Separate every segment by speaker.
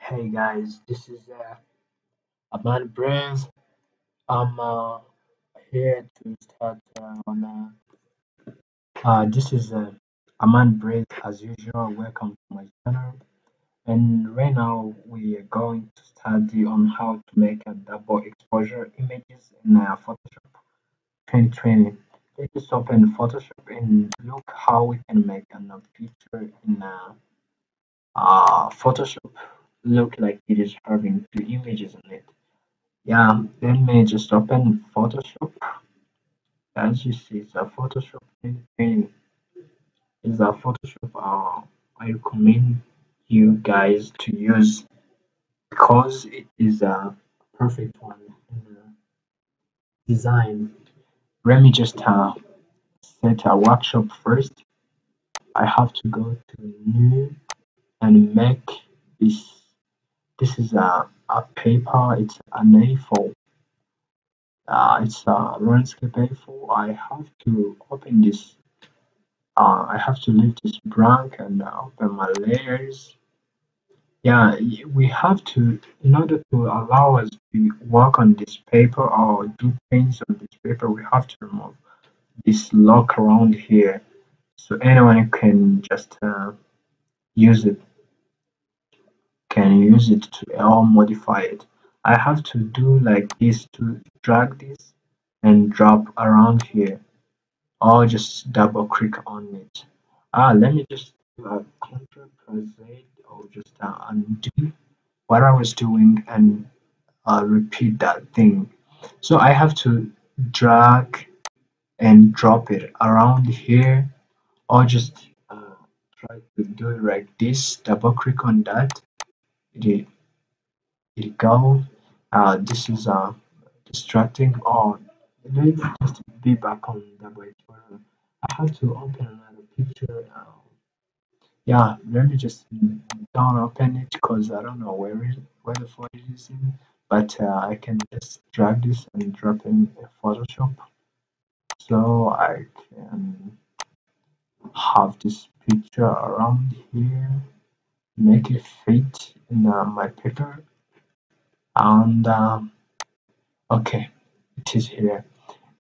Speaker 1: Hey guys, this is Aman Brave. I'm here to start this is Aman Brave as usual. Welcome to my channel. And right now we are going to study on how to make a double exposure images in Photoshop 2020. Let's just open Photoshop and look how we can make a picture in Photoshop look like it is having two images in it. Yeah, let me just open Photoshop. As you see, it's a Photoshop 2020. It's a Photoshop I recommend you guys to use because it is a perfect one in design. Let me just set a workshop first. I have to go to new and make this. This is a paper. It's an A4. It's a landscape A4. I have to open this. I have to leave this blank and open my layers. Yeah, we have to, in order to allow us to work on this paper or do things on this paper, we have to remove this lock around here so anyone can use it to or modify it. I have to do like this to drag this and drop around here or just double click on it. Let me just do a Ctrl plus Z or just undo what I was doing and repeat that thing. So I have to drag and drop it around here or just try to do it like this. Double click on that. It it go. This is distracting. Or let me just be back on double exposure. I have to open another picture. Yeah, let me just don't open it because I don't know where the file is in. But I can just drag this and drop in Photoshop so I can have this picture around here, make it fit in my paper, and okay, it is here.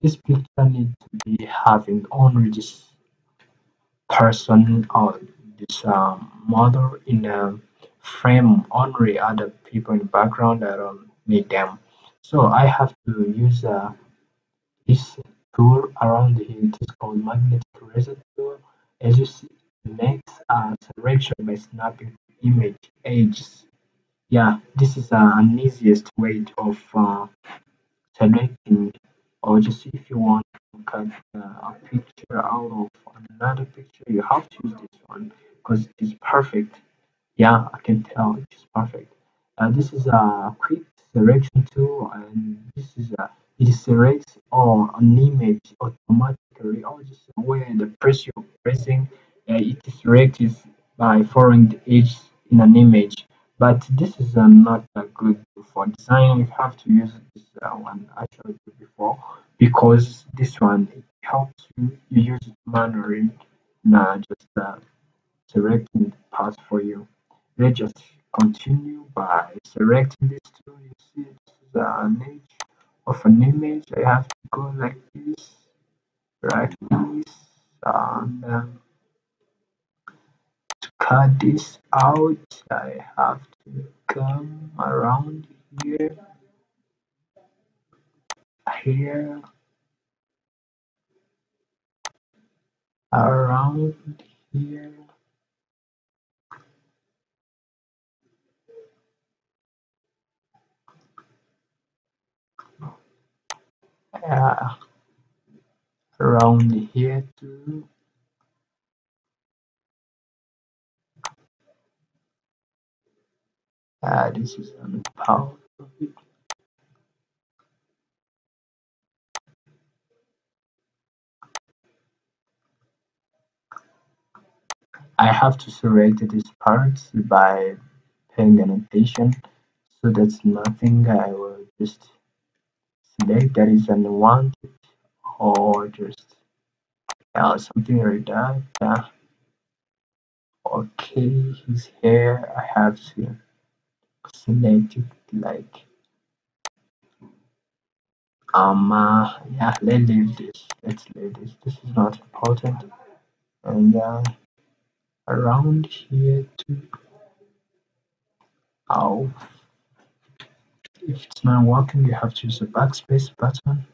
Speaker 1: This picture needs to be having only this person or this model in a frame, only other people in the background. I don't need them. So I have to use this tool around here. It is called magnetic result tool. As you see, it makes a selection by snapping image edges. Yeah, this is an easiest way of selecting, or just if you want to cut a picture out of another picture, you have to use this one because it is perfect. Yeah, I can tell it is perfect. This is a quick selection tool, and this is a it selects or an image automatically, or just when the press you're pressing, it is selected by following the edge in an image. But this is not good for design. You have to use this one I showed you before because this one it helps you use it manually, not just selecting the path for you. Let's just continue by selecting this tool. You see, this is an edge of an image. I have to go like this, like this, and to cut this out, I have to come around here, here, around here. Uh, Around here too. This is on power. I have to select this part by paying an attention, so that's nothing. I will just select that is unwanted or just something like that. Okay, his hair. I have to select it like yeah, let's leave this, this is not important. And around here too. Oh, if it's not working, you have to use the backspace button,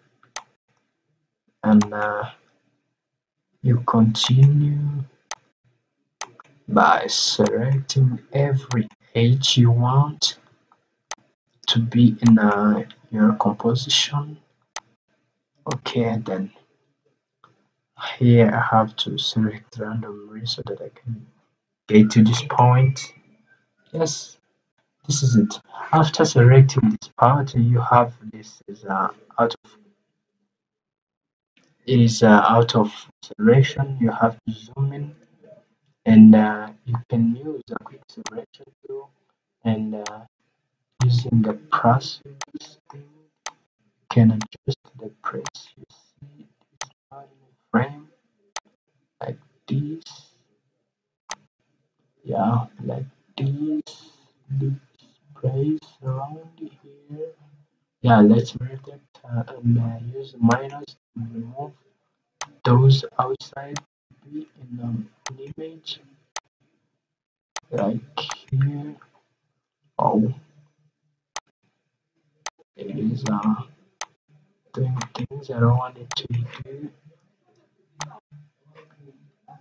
Speaker 1: and you continue by selecting every edge you want to be in your composition. Okay, then here I have to select randomly so that I can get to this point. Yes, this is it. After selecting this part, you have this is out of it is out of selection. You have to zoom in, and you can use a quick selection tool, and using the press thing, you can adjust the press. You see, it's not in a frame like this. Yeah, like this. This press around here. Yeah, let's rotate and use minus to remove those outside be in an image like here. Oh, it is doing things I don't want it to do.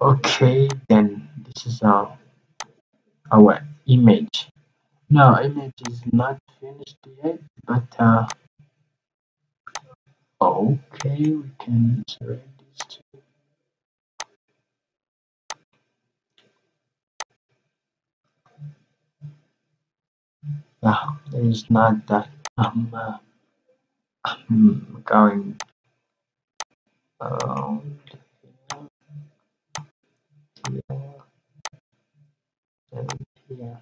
Speaker 1: Okay, then this is our image. Now, image is not finished yet, but okay, we can select this too. Yeah, there is not that going around here and here.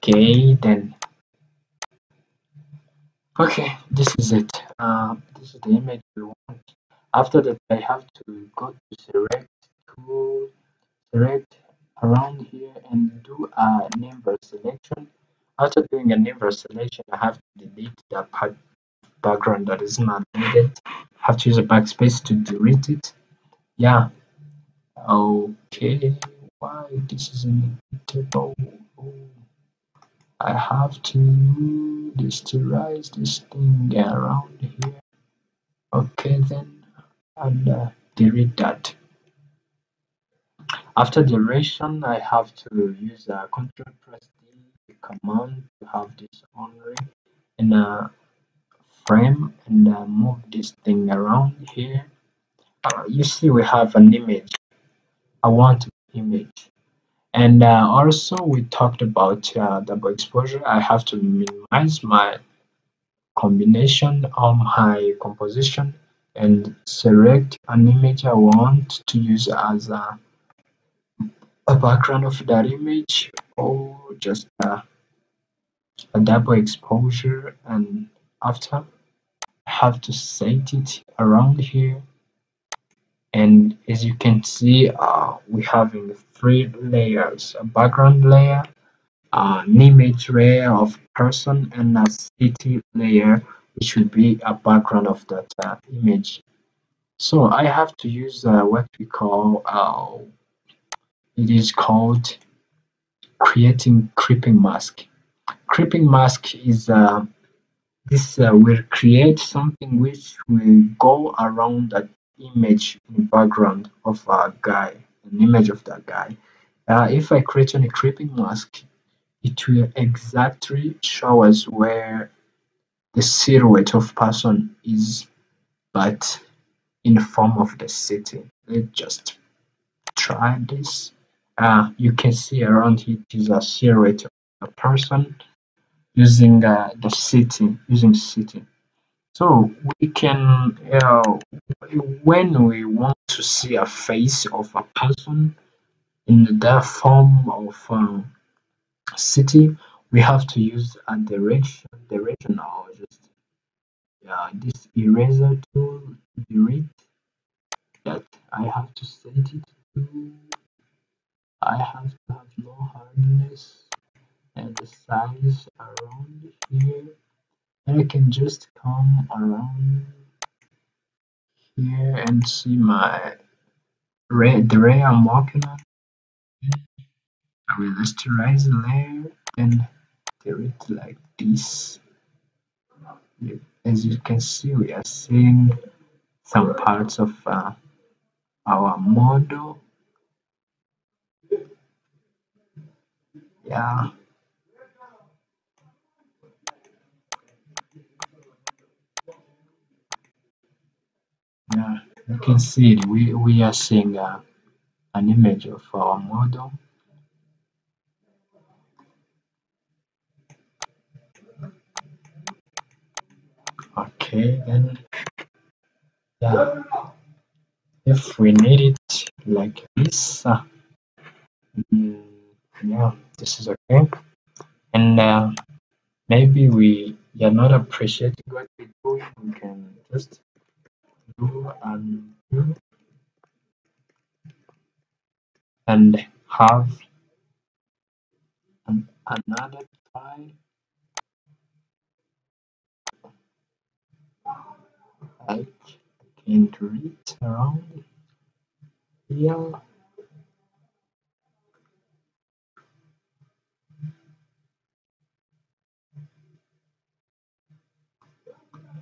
Speaker 1: Okay, then. Okay, this is it. This is the image we want. After that, I have to go to select tool, select around here, and do a neighbor selection. After doing a neighbor selection, I have to delete the background that is not needed. I have to use a backspace to delete it. Yeah. Okay. Why this is inevitable? Oh, I have to rasterize this thing around here. Okay, then, and delete that. After duration, I have to use a control press D command to have this only in a frame, and move this thing around here. You see, we have an image. I want image. And also, we talked about double exposure. I have to minimize my combination on my composition and select an image I want to use as a background of that image, or just a double exposure. And after, I have to set it around here. And as you can see, we have in three layers: a background layer, an image layer of person, and a city layer, which will be a background of that image. So I have to use what we call it is called creating creeping mask. Creeping mask is this will create something which will go around that image in background of a guy, an image of that guy. If I create a creeping mask, it will exactly show us where the silhouette of person is, but in the form of the city. Let's just try this. You can see around it is a silhouette of a person using the city, using city. So we can, when we want to see a face of a person in the form of city, we have to use a direction or just this eraser tool to delete that. I have to set it to. I have to have no hardness and the size around here, and I can just come around here and see my the ray I'm working on. I will rasterize the layer and do it like this. As you can see, we are seeing some parts of our model. Yeah, yeah, you can see it. We are seeing an image of our model. Okay, then yeah, if we need it like this, mm, yeah, this is okay. And maybe we are not appreciating what we're doing. We can just do and have another file like can read around here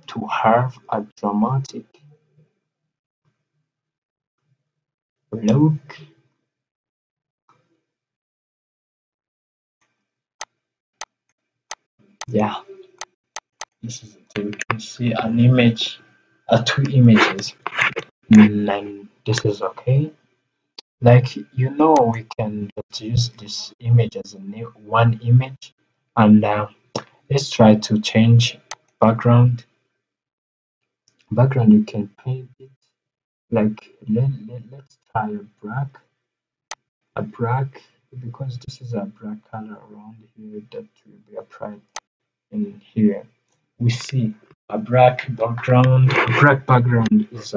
Speaker 1: to have a dramatic look. Yeah, this is it. We can see an image, two images, and this is okay. Like we can just use this image as a new one image, and let's try to change background. Background you can paint it like let's try a black because this is a black color around here that will be applied in here. We see a black background. A black background is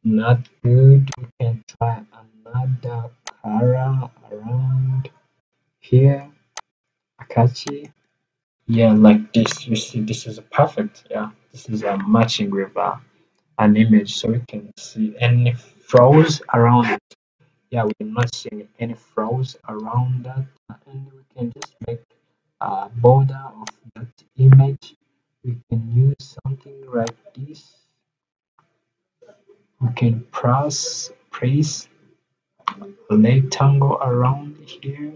Speaker 1: not good. We can try another color around here. Akachi. Yeah, like this. You see, this is perfect. Yeah, this is matching with an image, so we can see any froze around it. Yeah, we're not seeing any froze around that, and we can just make a border of that image. We can use something like this. We can press a rectangle around here.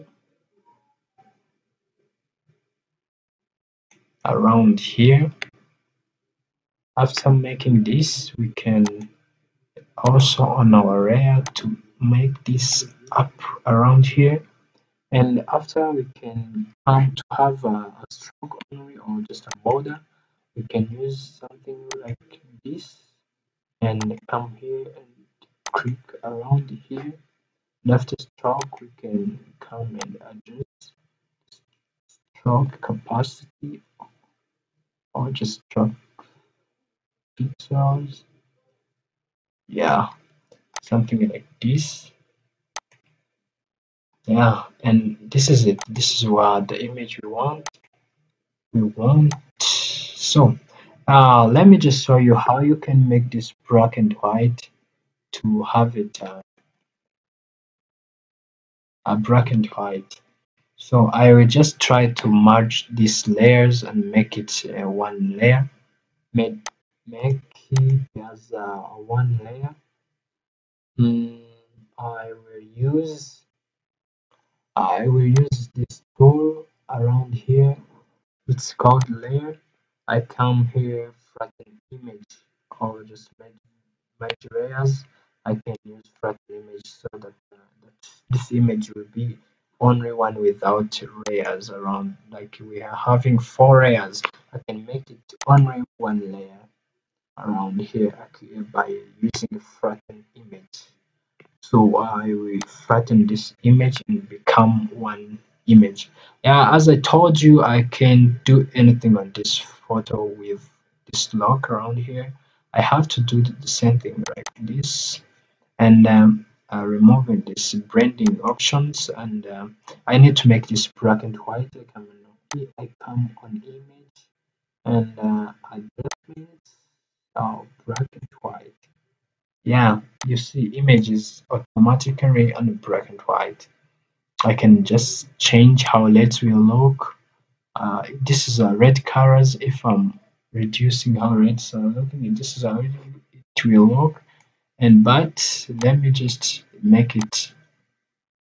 Speaker 1: After making this, we can also on our layer to make this up around here. And after we can come to have a stroke only or just a border, we can use something like this and come here and click around here. And after stroke, we can come and adjust stroke capacity or just stroke pixels. Yeah, something like this. Yeah, and this is it. This is what the image we want. So let me just show you how you can make this black and white to have it a black and white. So I will just try to merge these layers and make it one layer. Make it as one layer. Mm, I will use this tool around here. It's called layer. I come here flatten image or just merge layers. I can use flatten image so that this image will be only one without layers around. Like we are having four layers. I can make it only one layer around here by using a flatten image. So I will flatten this image and become one image. Yeah, as I told you, I can do anything on this photo with this lock around here. I have to do the same thing like this, and removing this branding options, and I need to make this black and white. I come on image and adjustments, black and white. Yeah, you see images automatically on black and white. I can just change how let will look. This is a red colors. If I'm reducing how reds are looking, this is how it will look. And but let me just make it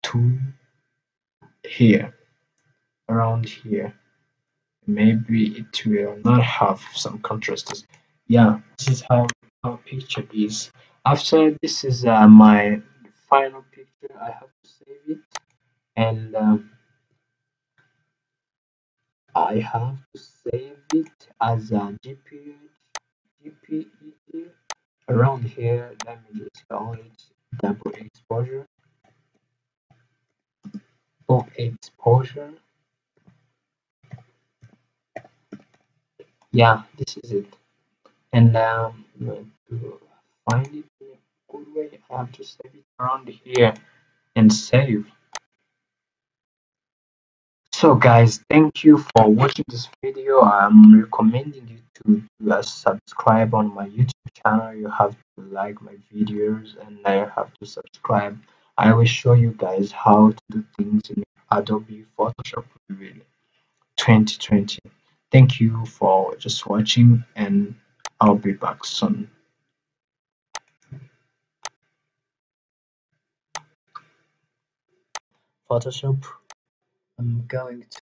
Speaker 1: to here, around here. Maybe it will not have some contrast. Yeah, this is how our picture is. After this is my final picture. I have to save it, and I have to save it as a GPG around here. Let me just call it double exposure or exposure. Yeah, this is it. And I'm going to find it in a good way. I have to save it around here and save. So guys, thank you for watching this video. I'm recommending you to subscribe on my YouTube channel. You have to like my videos and you have to subscribe. I will show you guys how to do things in Adobe Photoshop Reveal 2020. Thank you for just watching, and I'll be back soon. Photoshop, I'm going to